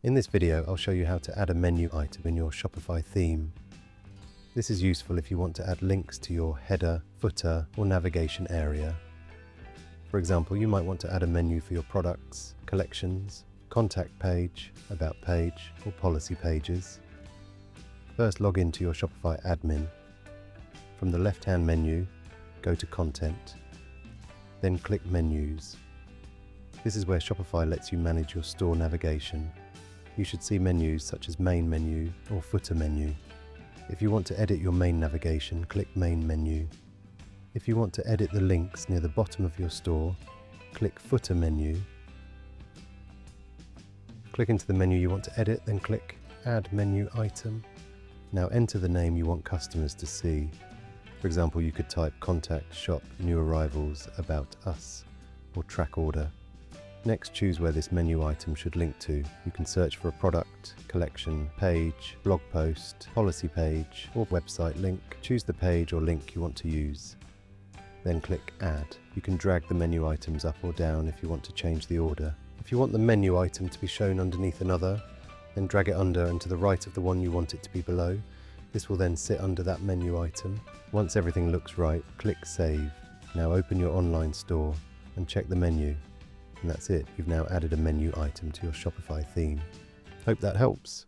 In this video, I'll show you how to add a menu item in your Shopify theme. This is useful if you want to add links to your header, footer, or navigation area. For example, you might want to add a menu for your products, collections, contact page, about page, or policy pages. First, log into your Shopify admin. From the left-hand menu, go to Content. Then click Menus. This is where Shopify lets you manage your store navigation. You should see menus such as Main Menu or Footer Menu. If you want to edit your main navigation, click Main Menu. If you want to edit the links near the bottom of your store, click Footer Menu. Click into the menu you want to edit, then click Add Menu Item. Now enter the name you want customers to see. For example, you could type Contact, Shop, New Arrivals, About Us, or Track Order. Next, choose where this menu item should link to. You can search for a product, collection, page, blog post, policy page, or website link. Choose the page or link you want to use. Then click Add. You can drag the menu items up or down if you want to change the order. If you want the menu item to be shown underneath another, then drag it under and to the right of the one you want it to be below. This will then sit under that menu item. Once everything looks right, click Save. Now open your online store and check the menu. And that's it, you've now added a menu item to your Shopify theme. Hope that helps.